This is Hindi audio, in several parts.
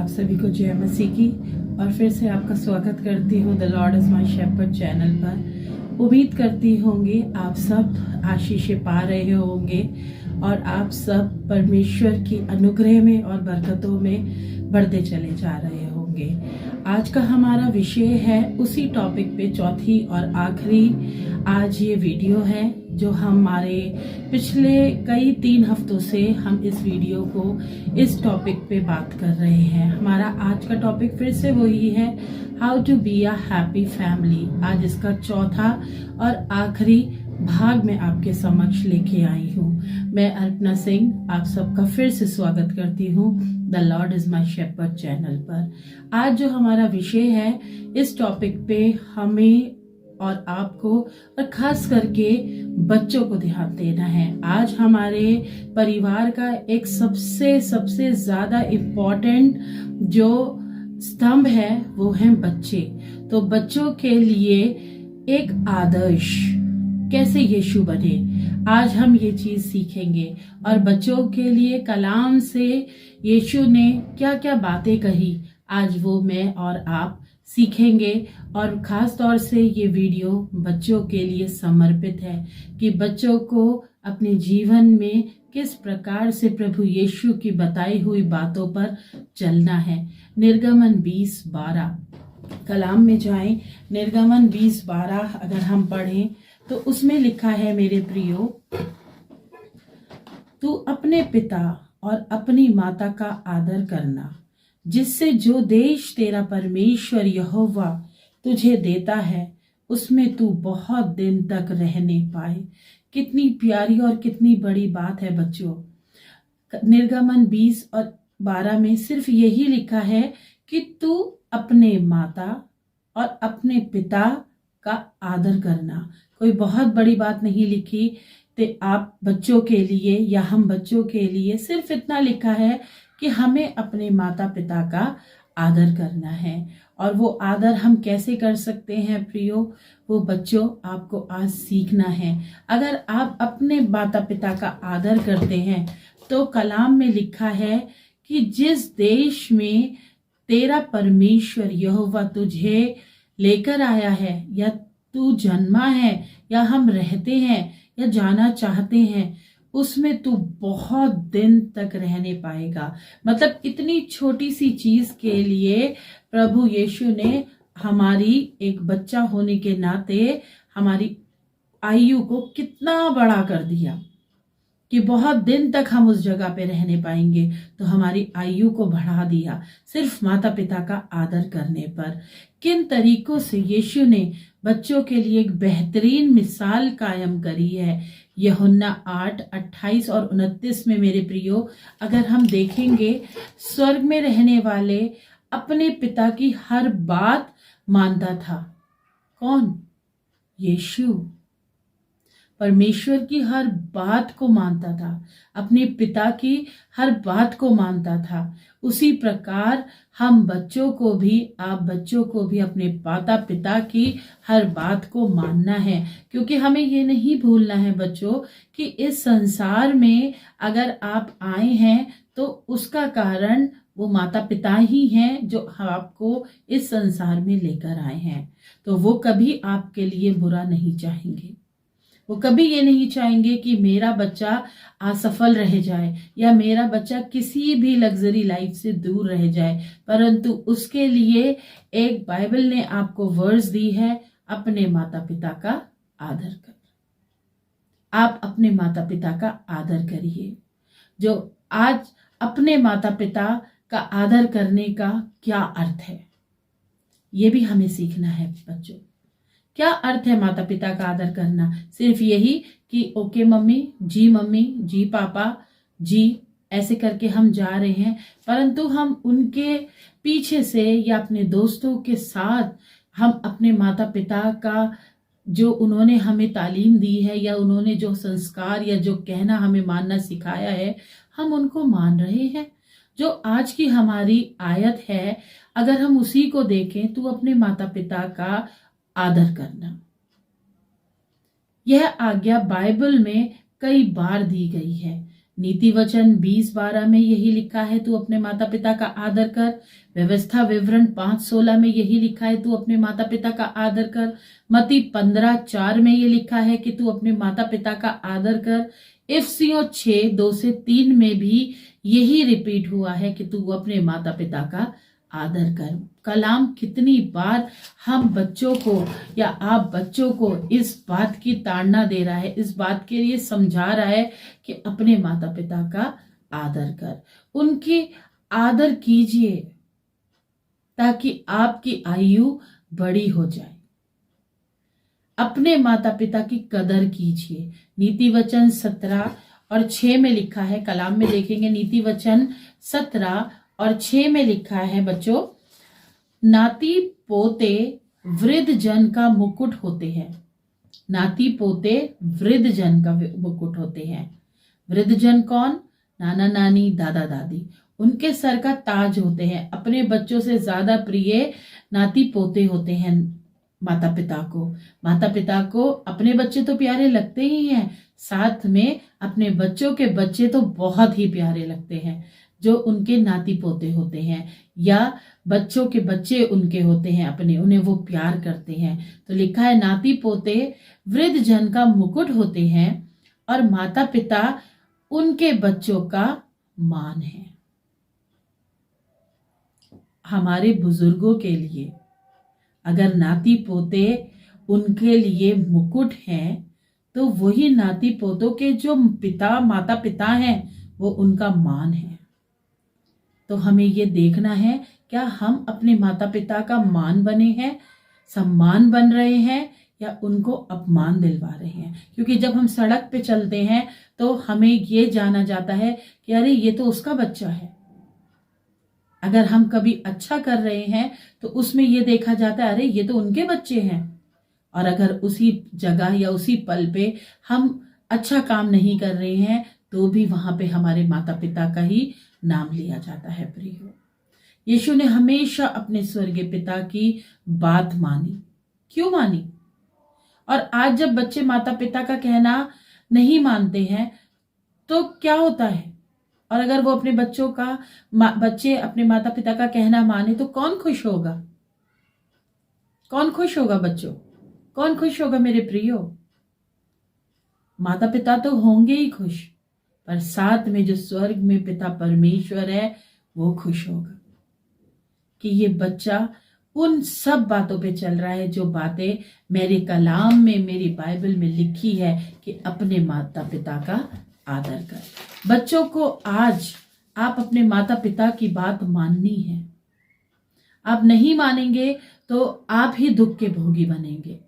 आप सभी को जय मसीह की और फिर से आपका स्वागत करती हूँ the Lord is my shepherd channel पर। उम्मीद करती होंगे आप सब आशीषें पा रहे होंगे और आप सब परमेश्वर की अनुग्रह में और बरकतों में बढ़ते चले जा रहे होंगे। आज का हमारा विषय है उसी टॉपिक पे चौथी और आखिरी आज ये वीडियो है जो हमारे पिछले कई 3 हफ्तों से हम इस वीडियो को इस टॉपिक पे बात कर रहे हैं। हमारा आज का टॉपिक फिर से वही है, how to be a happy family. आज इसका चौथा और आखिरी भाग में आपके समक्ष लेके आई हूँ। मैं अर्पणा सिंह आप सबका फिर से स्वागत करती हूँ the Lord is my shepherd channel पर। आज जो हमारा विषय है इस टॉपिक पे हमें और आपको और खास करके बच्चों को ध्यान देना है। आज हमारे परिवार का एक सबसे ज्यादा इम्पोर्टेंट जो स्तंभ है वो है बच्चे। तो बच्चों के लिए एक आदर्श कैसे यीशु बने, आज हम ये चीज सीखेंगे। और बच्चों के लिए कलाम से यीशु ने क्या क्या बातें कही आज वो मैं और आप सीखेंगे। और खास तौर से ये वीडियो बच्चों के लिए समर्पित है कि बच्चों को अपने जीवन में किस प्रकार से प्रभु यीशु की बताई हुई बातों पर चलना है। निर्गमन 20:12 कलाम में जाएं। निर्गमन 20:12 अगर हम पढ़ें तो उसमें लिखा है, मेरे प्रियो, तू अपने पिता और अपनी माता का आदर करना, जिससे जो देश तेरा परमेश्वर यहोवा तुझे देता है उसमें तू बहुत दिन तक रहने पाए। कितनी प्यारी और कितनी बड़ी बात है बच्चों। निर्गमन 20:12 में सिर्फ यही लिखा है कि तू अपने माता और अपने पिता का आदर करना। कोई बहुत बड़ी बात नहीं लिखी। तो आप बच्चों के लिए या हम बच्चों के लिए सिर्फ इतना लिखा है कि हमें अपने माता पिता का आदर करना है। और वो आदर हम कैसे कर सकते हैं प्रियो, वो बच्चों आपको आज सीखना है। अगर आप अपने माता पिता का आदर करते हैं तो कलाम में लिखा है कि जिस देश में तेरा परमेश्वर यहोवा तुझे लेकर आया है या तू जन्मा है या हम रहते हैं या जाना चाहते हैं, उसमें तू बहुत दिन तक रहने पाएगा। मतलब इतनी छोटी सी चीज के लिए प्रभु यीशु ने हमारी एक बच्चा होने के नाते हमारी आयु को कितना बड़ा कर दिया कि बहुत दिन तक हम उस जगह पे रहने पाएंगे। तो हमारी आयु को बढ़ा दिया सिर्फ माता पिता का आदर करने पर। किन तरीकों से यीशु ने बच्चों के लिए एक बेहतरीन मिसाल कायम करी है। यूहन्ना 8:28 और 29 में मेरे प्रियो अगर हम देखेंगे, स्वर्ग में रहने वाले अपने पिता की हर बात मानता था। कौन? यीशु। परमेश्वर की हर बात को मानता था, अपने पिता की हर बात को मानता था। उसी प्रकार हम बच्चों को भी, आप बच्चों को भी अपने माता पिता की हर बात को मानना है। क्योंकि हमें ये नहीं भूलना है बच्चों कि इस संसार में अगर आप आए हैं तो उसका कारण वो माता पिता ही हैं जो आपको इस संसार में लेकर आए हैं। तो वो कभी आपके लिए बुरा नहीं चाहेंगे। वो कभी ये नहीं चाहेंगे कि मेरा बच्चा असफल रह जाए या मेरा बच्चा किसी भी लग्जरी लाइफ से दूर रह जाए, परंतु उसके लिए एक बाइबल ने आपको वर्ड्स दी है, अपने माता पिता का आदर कर। आप अपने माता पिता का आदर करिए। जो आज अपने माता पिता का आदर करने का क्या अर्थ है, ये भी हमें सीखना है बच्चों। क्या अर्थ है माता पिता का आदर करना? सिर्फ यही कि ओके मम्मी, जी पापा, जी ऐसे करके हम जा रहे हैं, परंतु हम उनके पीछे से या अपने दोस्तों के साथ हम अपने माता पिता का जो उन्होंने हमें तालीम दी है या उन्होंने जो संस्कार या जो कहना हमें मानना सिखाया है, हम उनको मान रहे हैं। जो आज की हमारी आयत है, अगर हम उसी को देखें, तू अपने माता पिता का आदर करना, यह आज्ञा बाइबल में कई बार दी गई है। नीति वचन 20:12 में यही लिखा है, तू अपने माता पिता का आदर कर। व्यवस्था विवरण 5:16 में यही लिखा है, तू अपने माता पिता का आदर कर। मत्ती 15:4 में ये लिखा है कि तू अपने माता पिता का आदर कर। इफिसियों 6:2-3 में भी यही रिपीट हुआ है कि तू अपने माता पिता का आदर कर। कलाम कितनी बार हम बच्चों को या आप बच्चों को इस बात की ताड़ना दे रहा है, इस बात के लिए समझा रहा है कि अपने माता पिता का आदर कर, उनकी आदर कीजिए ताकि आपकी आयु बड़ी हो जाए। अपने माता पिता की कदर कीजिए। नीति वचन 17:6 में लिखा है, कलाम में देखेंगे, नीति वचन 17:6 में लिखा है बच्चों, नाती पोते वृद्ध जन का मुकुट होते हैं। नाती पोते वृद्ध जन का मुकुट होते हैं। वृद्ध जन कौन? नाना नानी, दादा दादी, उनके सर का ताज होते हैं। अपने बच्चों से ज्यादा प्रिय नाती पोते होते हैं माता पिता को। माता पिता को अपने बच्चे तो प्यारे लगते ही हैं, साथ में अपने बच्चों के बच्चे तो बहुत ही प्यारे लगते हैं, जो उनके नाती पोते होते हैं या बच्चों के बच्चे उनके होते हैं अपने, उन्हें वो प्यार करते हैं। तो लिखा है नाती पोते वृद्ध जन का मुकुट होते हैं और माता पिता उनके बच्चों का मान है। हमारे बुजुर्गों के लिए अगर नाती पोते उनके लिए मुकुट हैं, तो वही नाती पोतों के जो पिता माता पिता हैं वो उनका मान है। तो हमें ये देखना है, क्या हम अपने माता पिता का मान बने हैं, सम्मान बन रहे हैं, या उनको अपमान दिलवा रहे हैं। क्योंकि जब हम सड़क पे चलते हैं तो हमें ये जाना जाता है कि अरे ये तो उसका बच्चा है। अगर हम कभी अच्छा कर रहे हैं तो उसमें ये देखा जाता है अरे ये तो उनके बच्चे हैं। और अगर उसी जगह या उसी पल पे हम अच्छा काम नहीं कर रहे हैं तो भी वहां पे हमारे माता पिता का ही नाम लिया जाता है। प्रियो, यीशु ने हमेशा अपने स्वर्गीय पिता की बात मानी। क्यों मानी? और आज जब बच्चे माता पिता का कहना नहीं मानते हैं तो क्या होता है? और अगर वो अपने बच्चे अपने माता पिता का कहना माने तो कौन खुश होगा? कौन खुश होगा बच्चों? कौन खुश होगा मेरे प्रियो? माता पिता तो होंगे ही खुश, पर साथ में जो स्वर्ग में पिता परमेश्वर है वो खुश होगा कि ये बच्चा उन सब बातों पे चल रहा है जो बातें मेरे कलाम में, मेरी बाइबल में लिखी है कि अपने माता पिता का आदर कर। बच्चों को आज आप अपने माता पिता की बात माननी है। आप नहीं मानेंगे तो आप ही दुख के भोगी बनेंगे।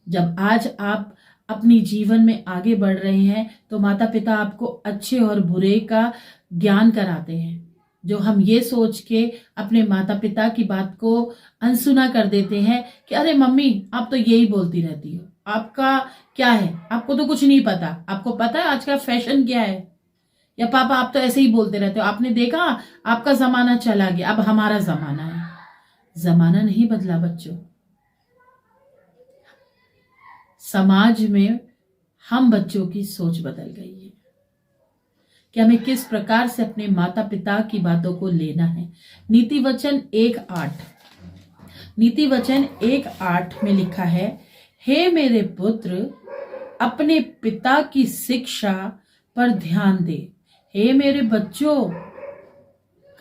जब आज आप अपनी जीवन में आगे बढ़ रहे हैं तो माता पिता आपको अच्छे और बुरे का ज्ञान कराते हैं, जो हम ये सोच के अपने माता पिता की बात को अनसुना कर देते हैं कि अरे मम्मी आप तो यही बोलती रहती हो, आपका क्या है, आपको तो कुछ नहीं पता, आपको पता है आज का फैशन क्या है, या पापा आप तो ऐसे ही बोलते रहते हो, आपने देखा आपका जमाना चला गया, अब हमारा जमाना है। जमाना नहीं बदला बच्चों, समाज में हम बच्चों की सोच बदल गई है कि हमें किस प्रकार से अपने माता पिता की बातों को लेना है। नीति वचन 1:8 में लिखा है, हे मेरे पुत्र अपने पिता की शिक्षा पर ध्यान दे। हे मेरे बच्चों,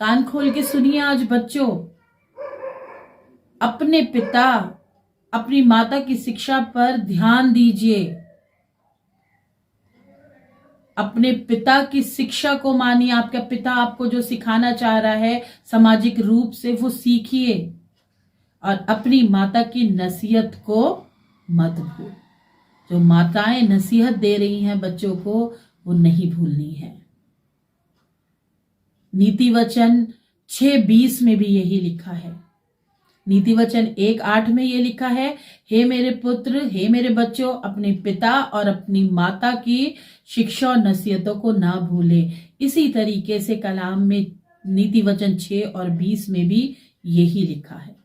कान खोल के सुनिए आज बच्चों, अपने पिता अपनी माता की शिक्षा पर ध्यान दीजिए। अपने पिता की शिक्षा को मानिए। आपका पिता आपको जो सिखाना चाह रहा है सामाजिक रूप से वो सीखिए, और अपनी माता की नसीहत को मत भूल। जो माताएं नसीहत दे रही हैं बच्चों को वो नहीं भूलनी है। नीति वचन 6:20 में भी यही लिखा है। नीति वचन 1:8 में ये लिखा है, हे मेरे पुत्र, हे मेरे बच्चों, अपने पिता और अपनी माता की शिक्षा और नसीहतों को ना भूले। इसी तरीके से कलाम में नीति वचन 6:20 में भी यही लिखा है।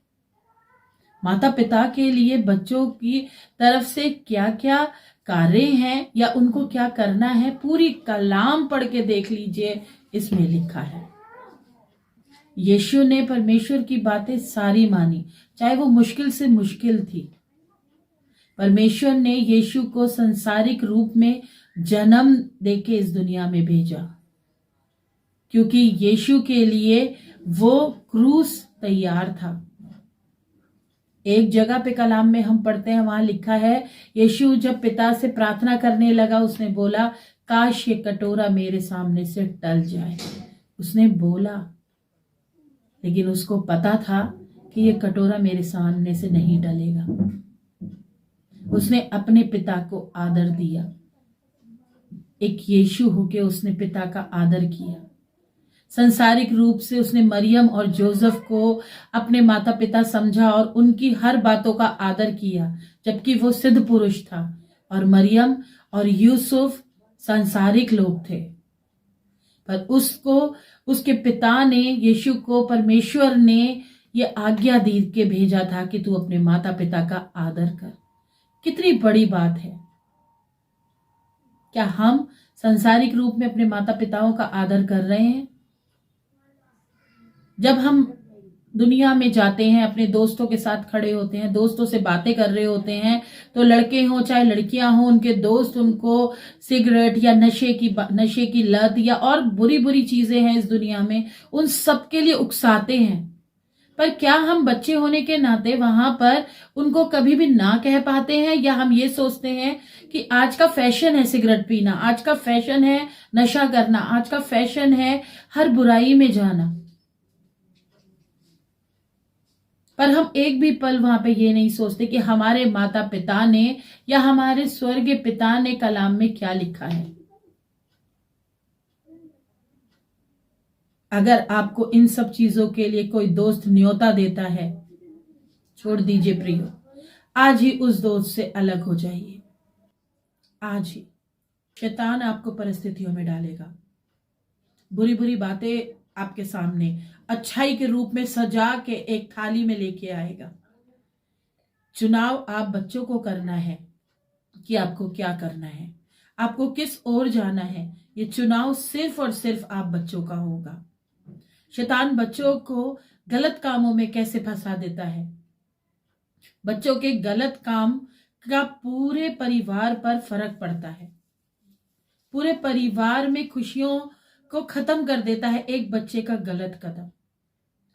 माता पिता के लिए बच्चों की तरफ से क्या क्या कार्य हैं या उनको क्या करना है, पूरी कलाम पढ़ के देख लीजिए, इसमें लिखा है। यीशु ने परमेश्वर की बातें सारी मानी, चाहे वो मुश्किल से मुश्किल थी। परमेश्वर ने यीशु को संसारिक रूप में जन्म देके इस दुनिया में भेजा, क्योंकि यीशु के लिए वो क्रूस तैयार था। एक जगह पे कलाम में हम पढ़ते हैं, वहां लिखा है, यीशु जब पिता से प्रार्थना करने लगा, उसने बोला, काश ये कटोरा मेरे सामने से टल जाए। उसने बोला, लेकिन उसको पता था कि ये कटोरा मेरे सामने से नहीं टलेगा। उसने अपने पिता को आदर दिया। एक यीशु होके उसने पिता का आदर किया। संसारिक रूप से उसने मरियम और जोसेफ को अपने माता पिता समझा और उनकी हर बातों का आदर किया, जबकि वो सिद्ध पुरुष था और मरियम और यूसुफ सांसारिक लोग थे। पर उसको, उसके पिता ने, यीशु को परमेश्वर ने ये आज्ञा दी के भेजा था कि तू अपने माता पिता का आदर कर। कितनी बड़ी बात है। क्या हम सांसारिक रूप में अपने माता पिताओं का आदर कर रहे हैं? जब हम दुनिया में जाते हैं, अपने दोस्तों के साथ खड़े होते हैं, दोस्तों से बातें कर रहे होते हैं, तो लड़के हों चाहे लड़कियां हों, उनके दोस्त उनको सिगरेट या नशे की लत या और बुरी बुरी चीजें हैं इस दुनिया में, उन सब के लिए उकसाते हैं। पर क्या हम बच्चे होने के नाते वहां पर उनको कभी भी ना कह पाते हैं? या हम ये सोचते हैं कि आज का फैशन है सिगरेट पीना, आज का फैशन है नशा करना, आज का फैशन है हर बुराई में जाना, पर हम एक भी पल वहां पे ये नहीं सोचते कि हमारे माता पिता ने या हमारे स्वर्गीय पिता ने कलाम में क्या लिखा है। अगर आपको इन सब चीजों के लिए कोई दोस्त न्योता देता है, छोड़ दीजिए प्रियो, आज ही उस दोस्त से अलग हो जाइए। आज ही शैतान आपको परिस्थितियों में डालेगा, बुरी बुरी बातें आपके सामने अच्छाई के रूप में सजा के एक थाली में लेके आएगा। चुनाव आप बच्चों को करना है कि आपको क्या करना है, आपको किस ओर जाना है। ये चुनाव सिर्फ और सिर्फ आप बच्चों का होगा। शैतान बच्चों को गलत कामों में कैसे फंसा देता है? बच्चों के गलत काम का पूरे परिवार पर फर्क पड़ता है। पूरे परिवार में खुशियों को खत्म कर देता है एक बच्चे का गलत कदम।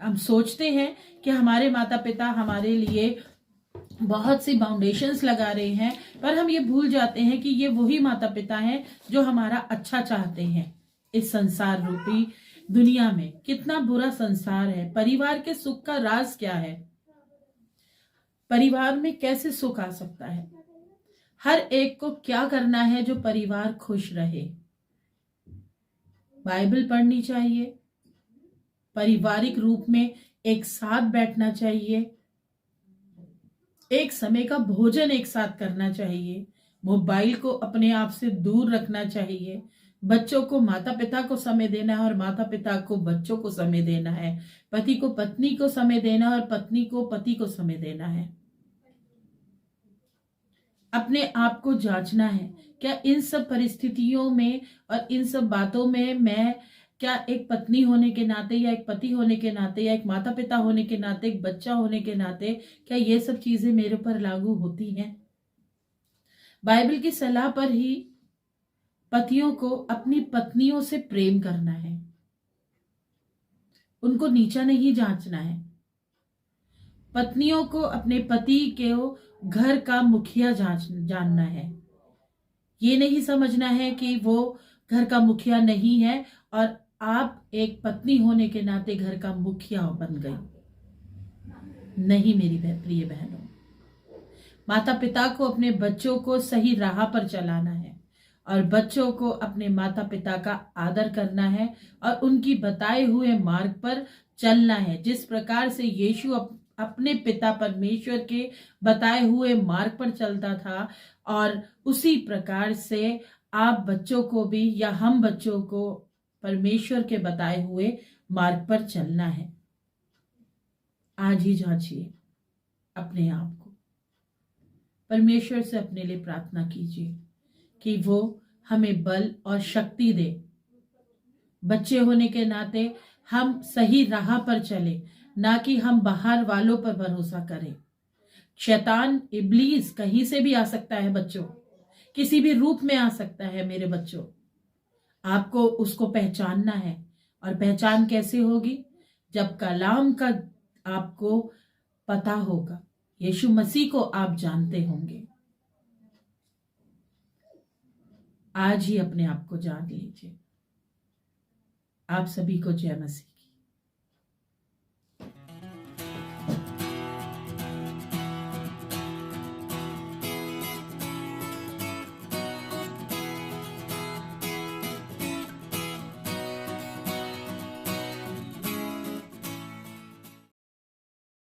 हम सोचते हैं कि हमारे माता पिता हमारे लिए बहुत सी बाउंडेशंस लगा रहे हैं, पर हम ये भूल जाते हैं कि ये वही माता पिता हैं जो हमारा अच्छा चाहते हैं। इस संसार रूपी दुनिया में कितना बुरा संसार है। परिवार के सुख का राज क्या है? परिवार में कैसे सुख आ सकता है? हर एक को क्या करना है जो परिवार खुश रहे? बाइबल पढ़नी चाहिए, पारिवारिक रूप में एक साथ बैठना चाहिए, एक समय का भोजन एक साथ करना चाहिए, मोबाइल को अपने आप से दूर रखना चाहिए, बच्चों को माता पिता को समय देना है और माता पिता को बच्चों को समय देना है, पति को पत्नी को समय देना है और पत्नी को पति को समय देना है। अपने आप को जांचना है, क्या इन सब परिस्थितियों में और इन सब बातों में मैं क्या एक पत्नी होने के नाते या एक पति होने के नाते या एक माता पिता होने के नाते, एक बच्चा होने के नाते, क्या ये सब चीजें मेरे ऊपर लागू होती हैं? बाइबल की सलाह पर ही पतियों को अपनी पत्नियों से प्रेम करना है, उनको नीचा नहीं जांचना है। पत्नियों को अपने पति के घर का मुखिया जानना है। ये नहीं समझना है कि वो घर का मुखिया नहीं है और आप एक पत्नी होने के नाते घर का मुखिया बन गई। नहीं मेरी प्रिय बहनों, माता पिता को अपने बच्चों को सही राह पर चलाना है और बच्चों को अपने माता पिता का आदर करना है और उनकी बताए हुए मार्ग पर चलना है। जिस प्रकार से यीशु अपने पिता परमेश्वर के बताए हुए मार्ग पर चलता था, और उसी प्रकार से आप बच्चों को भी या हम बच्चों को परमेश्वर के बताए हुए मार्ग पर चलना है। आज ही जांचिए अपने आप को। परमेश्वर से अपने लिए प्रार्थना कीजिए कि वो हमें बल और शक्ति दे। बच्चे होने के नाते हम सही राह पर चले, ना कि हम बाहर वालों पर भरोसा करें। शैतान इब्लीस कहीं से भी आ सकता है बच्चों, किसी भी रूप में आ सकता है मेरे बच्चों। आपको उसको पहचानना है। और पहचान कैसे होगी? जब कलाम का आपको पता होगा, यीशु मसीह को आप जानते होंगे। आज ही अपने आप को जान लीजिए। आप सभी को जय मसीह।